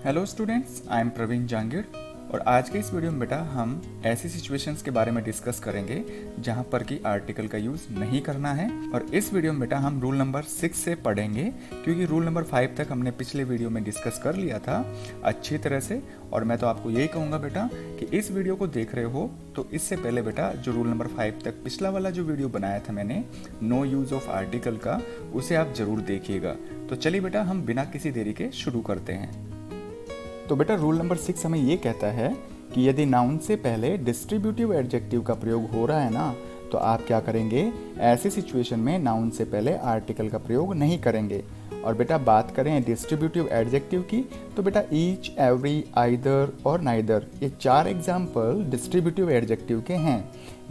Hello students, I am Praveen Jangid और आज के इस वीडियो में बेटा हम ऐसी सिचुएशंस के बारे में डिस्कस करेंगे जहां पर कि आर्टिकल का यूज़ नहीं करना है। और इस वीडियो में बेटा हम रूल नंबर 6 से पढ़ेंगे, क्योंकि रूल नंबर 5 तक हमने पिछले वीडियो में डिस्कस कर लिया था अच्छी तरह से। और मैं तो आपको यही कहूँगा बेटा कि इस वीडियो को देख रहे हो तो इससे पहले बेटा जो रूल नंबर 5 तक पिछला वाला जो वीडियो बनाया था मैंने नो यूज़ ऑफ आर्टिकल का, उसे आप ज़रूर देखिएगा। तो चलिए बेटा हम बिना किसी देरी के शुरू करते हैं। तो बेटा रूल नंबर 6 हमें ये कहता है कि यदि नाउन से पहले डिस्ट्रीब्यूटिव एडजेक्टिव का प्रयोग हो रहा है ना, तो आप क्या करेंगे, ऐसे सिचुएशन में नाउन से पहले आर्टिकल का प्रयोग नहीं करेंगे। और बेटा बात करें डिस्ट्रीब्यूटिव एडजेक्टिव की, तो बेटा ईच, एवरी, आइदर और नाइदर, ये 4 एग्जाम्पल डिस्ट्रीब्यूटिव एडजेक्टिव के हैं।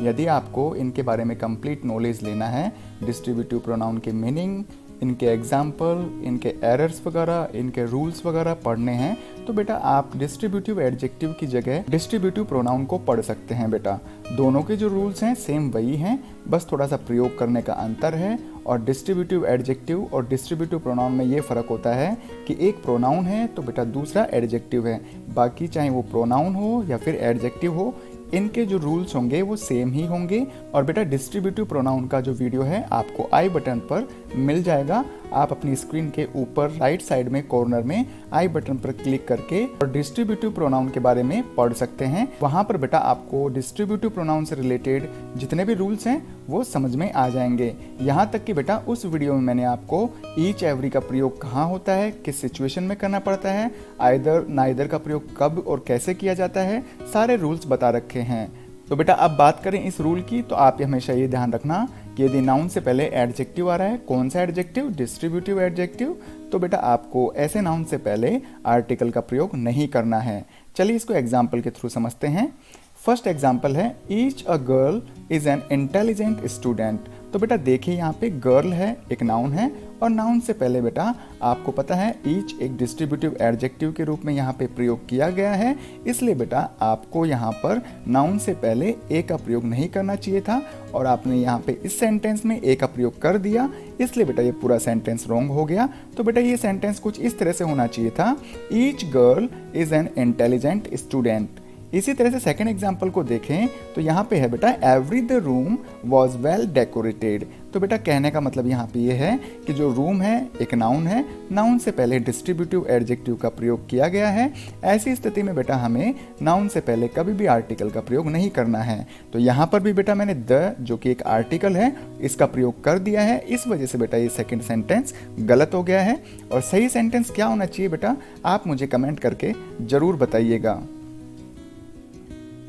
यदि आपको इनके बारे में कंप्लीट नॉलेज लेना है, डिस्ट्रीब्यूटिव प्रोनाउन के मीनिंग, इनके एग्जाम्पल, इनके एरर्स वगैरह, इनके रूल्स वगैरह पढ़ने हैं, तो बेटा आप डिस्ट्रीब्यूटिव एडजेक्टिव की जगह डिस्ट्रीब्यूटिव प्रोनाउन को पढ़ सकते हैं। बेटा दोनों के जो रूल्स हैं सेम वही हैं, बस थोड़ा सा प्रयोग करने का अंतर है। और डिस्ट्रीब्यूटिव एडजेक्टिव और डिस्ट्रीब्यूटिव प्रोनाउन में ये फ़र्क होता है कि एक प्रोनाउन है तो बेटा दूसरा एडजेक्टिव है। बाकी चाहे वो प्रोनाउन हो या फिर एडजेक्टिव हो, इनके जो रूल्स होंगे वो सेम ही होंगे। और बेटा डिस्ट्रीब्यूटिव प्रोनाउन का जो वीडियो है आपको आई बटन पर मिल जाएगा। आप अपनी स्क्रीन के ऊपर राइट साइड में कॉर्नर में आई बटन पर क्लिक करके और डिस्ट्रीब्यूटिव प्रोनाउन के बारे में पढ़ सकते हैं। वहां पर बेटा आपको डिस्ट्रीब्यूटिव प्रोनाउन से रिलेटेड जितने भी रूल्स हैं वो समझ में आ जाएंगे। यहाँ तक कि बेटा उस वीडियो में मैंने आपको ईच, एवरी का प्रयोग कहाँ होता है, किस सिचुएशन में करना पड़ता है, आइदर, नाइदर का प्रयोग कब और कैसे किया जाता है, सारे रूल्स बता रखे हैं। तो बेटा अब बात करें इस रूल की, तो आप हमेशा ये ध्यान रखना कि यदि नाउन से पहले एडजेक्टिव आ रहा है, कौन सा एडजेक्टिव, डिस्ट्रीब्यूटिव एडजेक्टिव, तो बेटा आपको ऐसे नाउन से पहले आर्टिकल का प्रयोग नहीं करना है। चलिए इसको एग्जाम्पल के थ्रू समझते हैं। फर्स्ट एग्जाम्पल है each a girl is an intelligent student. तो बेटा देखिए यहाँ पे गर्ल है, एक नाउन है, और नाउन से पहले बेटा आपको पता है ईच एक डिस्ट्रीब्यूटिव एडजेक्टिव के रूप में यहाँ पे प्रयोग किया गया है। इसलिए बेटा आपको यहाँ पर नाउन से पहले ए का प्रयोग नहीं करना चाहिए था, और आपने यहाँ पे इस सेंटेंस में ए का प्रयोग कर दिया, इसलिए बेटा ये पूरा सेंटेंस रॉन्ग हो गया। तो बेटा ये सेंटेंस कुछ इस तरह से होना चाहिए था, each girl is an intelligent student. इसी तरह से सेकंड एग्जाम्पल को देखें तो यहाँ पे है बेटा every the room was well decorated. तो बेटा कहने का मतलब यहाँ पे ये है कि जो रूम है एक नाउन है, नाउन से पहले डिस्ट्रीब्यूटिव एडजेक्टिव का प्रयोग किया गया है। ऐसी स्थिति में बेटा हमें नाउन से पहले कभी भी आर्टिकल का प्रयोग नहीं करना है। तो यहाँ पर भी बेटा मैंने द, जो कि एक आर्टिकल है, इसका प्रयोग कर दिया है। इस वजह से बेटा ये सेकेंड सेंटेंस गलत हो गया है। और सही सेंटेंस क्या होना चाहिए बेटा, आप मुझे कमेंट करके जरूर बताइएगा।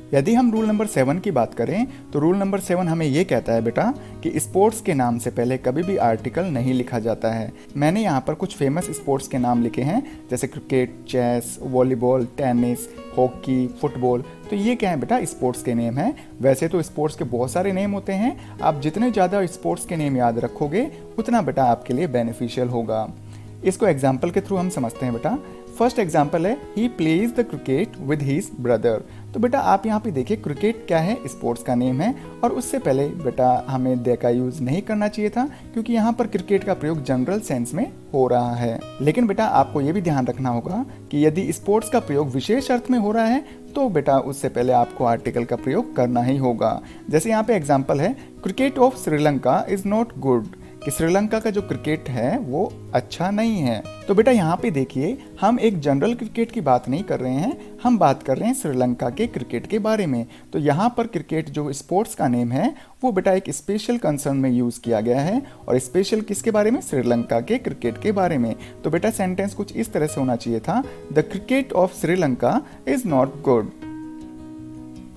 यदि हम रूल नंबर 7 की बात करें तो रूल नंबर 7 हमें यह कहता है बेटा कि स्पोर्ट्स के नाम से पहले कभी भी आर्टिकल नहीं लिखा जाता है। मैंने यहाँ पर कुछ फेमस स्पोर्ट्स के नाम लिखे हैं, जैसे cricket, chess, volleyball, tennis, hockey, football. तो ये क्या है बेटा, स्पोर्ट्स के नेम हैं। वैसे तो स्पोर्ट्स के बहुत सारे नेम होते हैं, आप जितने ज़्यादा स्पोर्ट्स के नेम याद रखोगे उतना बेटा आपके लिए बेनिफिशियल होगा। इसको एग्जाम्पल के थ्रू हम समझते हैं बेटा। फर्स्ट एग्जाम्पल है he plays the cricket with his brother. तो बेटा आप यहाँ पे देखिए क्रिकेट क्या है, स्पोर्ट्स का नेम है, और उससे पहले बेटा हमें द का यूज नहीं करना चाहिए था, क्योंकि यहाँ पर क्रिकेट का प्रयोग जनरल सेंस में हो रहा है। लेकिन बेटा आपको ये भी ध्यान रखना होगा कि यदि स्पोर्ट्स का प्रयोग विशेष अर्थ में हो रहा है तो बेटा उससे पहले आपको आर्टिकल का प्रयोग करना ही होगा। जैसे यहाँ पे एग्जाम्पल है cricket of Sri Lanka is not good, कि श्रीलंका का जो क्रिकेट है वो अच्छा नहीं है। तो बेटा यहाँ पे देखिए हम एक जनरल क्रिकेट की बात नहीं कर रहे हैं, हम बात कर रहे हैं श्रीलंका के क्रिकेट के बारे में। तो यहाँ पर क्रिकेट जो स्पोर्ट्स का नेम है वो बेटा एक स्पेशल कंसर्न में यूज किया गया है, और स्पेशल किसके बारे में, श्रीलंका के क्रिकेट के बारे में। तो बेटा सेंटेंस कुछ इस तरह से होना चाहिए था, the cricket of Sri Lanka is not good.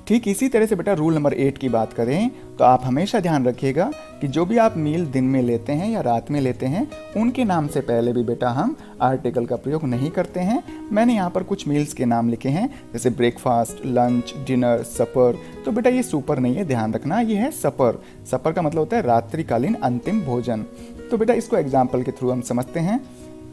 ठीक इसी तरह से बेटा रूल नंबर 8 की बात करें तो आप हमेशा ध्यान रखिएगा कि जो भी आप मील दिन में लेते हैं या रात में लेते हैं, उनके नाम से पहले भी बेटा हम आर्टिकल का प्रयोग नहीं करते हैं। मैंने यहाँ पर कुछ मील्स के नाम लिखे हैं, जैसे ब्रेकफास्ट, लंच, डिनर, सपर। तो बेटा ये सुपर नहीं है, ध्यान रखना, ये है सपर। सपर का मतलब होता है रात्रिकालीन अंतिम भोजन। तो बेटा इसको एग्जाम्पल के थ्रू हम समझते हैं।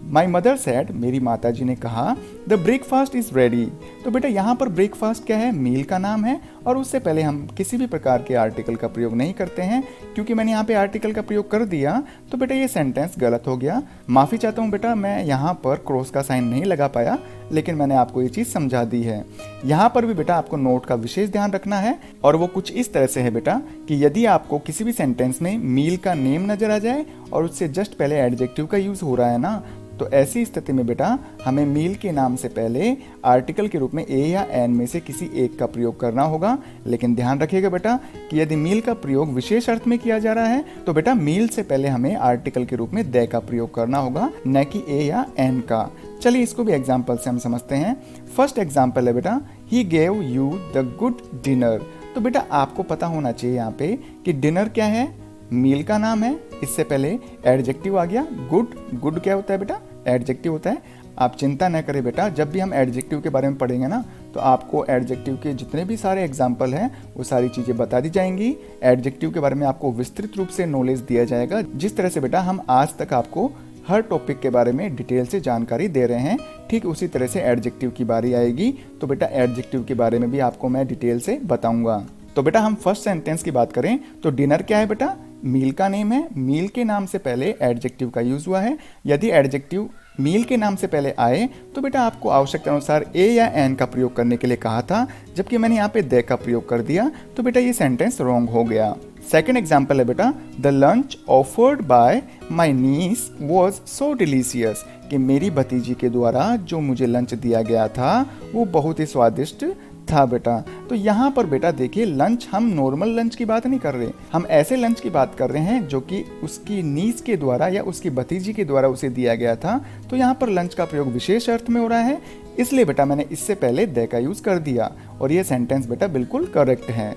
माई मदर सेड, मेरी माता जी ने कहा, द ब्रेकफास्ट इज रेडी। तो बेटा यहाँ पर ब्रेकफास्ट क्या है, मील का नाम है, और उससे पहले हम किसी भी प्रकार के आर्टिकल का प्रयोग नहीं करते हैं। क्योंकि मैंने यहाँ पे आर्टिकल का प्रयोग कर दिया तो बेटा ये सेंटेंस गलत हो गया। माफ़ी चाहता हूँ बेटा, मैं यहाँ पर क्रॉस का साइन नहीं लगा पाया, लेकिन मैंने आपको ये चीज़ समझा दी है। यहाँ पर भी बेटा आपको नोट का विशेष ध्यान रखना है, और वो कुछ इस तरह से है बेटा कि यदि आपको किसी भी सेंटेंस में मील का नेम नजर आ जाए और उससे जस्ट पहले एडजेक्टिव का यूज़ हो रहा है ना, तो ऐसी स्थिति में बेटा हमें मील के नाम से पहले आर्टिकल के रूप में ए या एन में से किसी एक का प्रयोग करना होगा। लेकिन ध्यान रखिएगा बेटा कि यदि मील का प्रयोग विशेष अर्थ में किया जा रहा है तो बेटा मील से पहले हमें आर्टिकल के रूप में दे का प्रयोग करना होगा, न कि ए या एन का। चलिए इसको भी एग्जाम्पल से हम समझते हैं। फर्स्ट एग्जाम्पल है बेटा, he gave you the good dinner. तो बेटा आपको पता होना चाहिए यहाँ पे कि डिनर क्या है, मील का नाम है, इससे पहले एडजेक्टिव आ गया गुड। गुड क्या होता है बेटा, एडजेक्टिव होता है। आप चिंता न करें बेटा, जब भी हम एडजेक्टिव के बारे में पढ़ेंगे ना तो आपको एडजेक्टिव के जितने भी सारे एग्जाम्पल हैं वो सारी चीज़ें बता दी जाएंगी। एडजेक्टिव के बारे में आपको विस्तृत रूप से नॉलेज दिया जाएगा, जिस तरह से बेटा हम आज तक आपको हर टॉपिक के बारे में डिटेल से जानकारी दे रहे हैं, ठीक उसी तरह से एडजेक्टिव की बारी आएगी तो बेटा एडजेक्टिव के बारे में भी आपको मैं डिटेल से बताऊंगा। तो बेटा हम फर्स्ट सेंटेंस की बात करें तो डिनर क्या है बेटा, मील का नेम है। मील के नाम से पहले एडजेक्टिव का यूज हुआ है। यदि एडजेक्टिव मील के नाम से पहले आए तो बेटा आपको आवश्यकता अनुसार ए या एन का प्रयोग करने के लिए कहा था, जबकि मैंने यहाँ पे दे का प्रयोग कर दिया, तो बेटा ये सेंटेंस रॉन्ग हो गया। सेकेंड एग्जाम्पल है बेटा, the lunch offered by my niece was so delicious, कि मेरी भतीजी के द्वारा जो मुझे लंच दिया गया था वो बहुत ही स्वादिष्ट था बेटा। तो यहाँ पर बेटा देखिए लंच, हम नॉर्मल लंच की बात नहीं कर रहे, हम ऐसे लंच की बात कर रहे हैं जो कि उसकी नीस के द्वारा या उसकी भतीजी के द्वारा उसे दिया गया था। तो यहाँ पर लंच का प्रयोग विशेष अर्थ में हो रहा है, इसलिए बेटा मैंने इससे पहले दे का यूज कर दिया और ये सेंटेंस बेटा बिल्कुल करेक्ट है।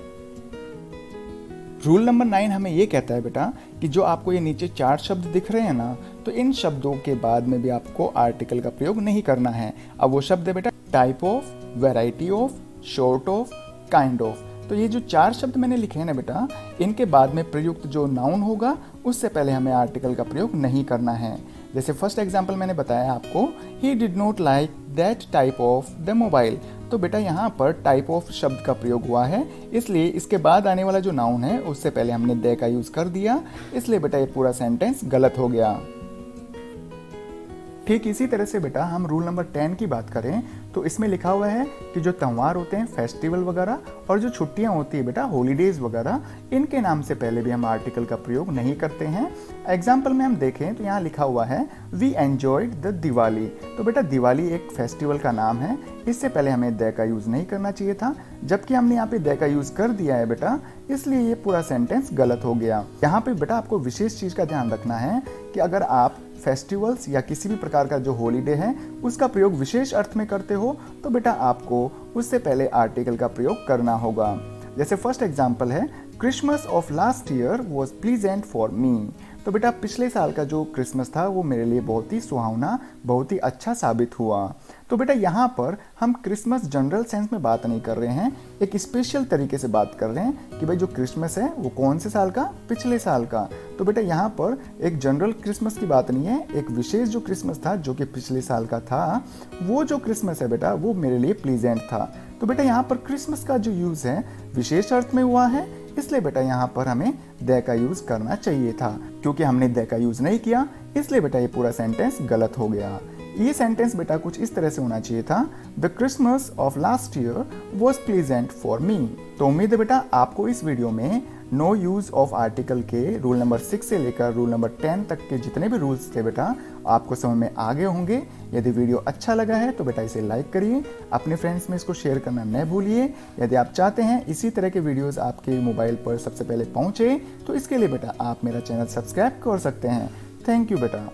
रूल नंबर 9 हमें ये कहता है बेटा कि जो आपको ये नीचे 4 शब्द दिख रहे हैं ना, तो इन शब्दों के बाद में भी आपको आर्टिकल का प्रयोग नहीं करना है। अब वो शब्द है बेटा type of, variety of, short of, kind of. तो ये जो 4 शब्द मैंने लिखे हैं ना बेटा, इनके बाद में प्रयुक्त जो नाउन होगा उससे पहले हमें आर्टिकल का प्रयोग नहीं करना है। जैसे फर्स्ट एग्जांपल मैंने बताया आपको, he did not like that type of the mobile. तो बेटा यहाँ पर टाइप ऑफ शब्द का प्रयोग हुआ है, इसलिए इसके बाद आने वाला जो नाउन है उससे पहले हमने दे का यूज कर दिया, इसलिए बेटा ये पूरा सेंटेंस गलत हो गया। ठीक इसी तरह से बेटा हम रूल नंबर 10 की बात करें तो इसमें लिखा हुआ है कि जो त्यौहार होते हैं, फेस्टिवल वगैरह, और जो छुट्टियां होती है बेटा हॉलीडेज वगैरह, इनके नाम से पहले भी हम आर्टिकल का प्रयोग नहीं करते हैं। एग्जाम्पल में हम देखें तो यहाँ लिखा हुआ है वी एंजॉयड द दिवाली। तो बेटा दिवाली एक फेस्टिवल का नाम है, इससे पहले हमें दे का यूज नहीं करना चाहिए था, जबकि हमने यहाँ पे दे का यूज कर दिया है बेटा, इसलिए ये पूरा सेंटेंस गलत हो गया। यहाँ पे बेटा आपको विशेष चीज का ध्यान रखना है कि अगर आप फेस्टिवल्स या किसी भी प्रकार का जो हॉलीडे है उसका प्रयोग विशेष अर्थ में करते हो तो बेटा आपको उससे पहले आर्टिकल का प्रयोग करना होगा। जैसे फर्स्ट एग्जांपल है, Christmas of last year was pleasant for me. तो बेटा पिछले साल का जो क्रिसमस था वो मेरे लिए बहुत ही सुहावना, बहुत ही अच्छा साबित हुआ। तो बेटा यहाँ पर हम क्रिसमस जनरल सेंस में बात नहीं कर रहे हैं, एक स्पेशल तरीके से बात कर रहे हैं कि भाई जो क्रिसमस है वो कौन से साल का, पिछले साल का। तो बेटा यहाँ पर एक जनरल क्रिसमस की बात नहीं है, एक विशेष जो क्रिसमस था जो कि पिछले साल का था, वो जो क्रिसमस है बेटा वो मेरे लिए प्लीजेंट था। तो बेटा यहाँ पर क्रिसमस का जो यूज है विशेष अर्थ में हुआ है, इसलिए बेटा यहाँ पर हमें दे का यूज करना चाहिए था। क्योंकि हमने दे का यूज नहीं किया इसलिए बेटा ये पूरा सेंटेंस गलत हो गया। ये सेंटेंस बेटा कुछ इस तरह से होना चाहिए था, the Christmas of last year was pleasant for me. तो उम्मीद है बेटा आपको इस वीडियो में नो यूज ऑफ आर्टिकल के रूल नंबर 6 से लेकर रूल नंबर 10 तक के जितने भी रूल्स थे बेटा आपको समझ में आ गए होंगे। यदि वीडियो अच्छा लगा है तो बेटा इसे लाइक करिए, अपने फ्रेंड्स में इसको शेयर करना न भूलिए। यदि आप चाहते हैं इसी तरह के वीडियोस आपके मोबाइल पर सबसे पहले पहुंचे तो इसके लिए बेटा आप मेरा चैनल सब्सक्राइब कर सकते हैं। थैंक यू बेटा।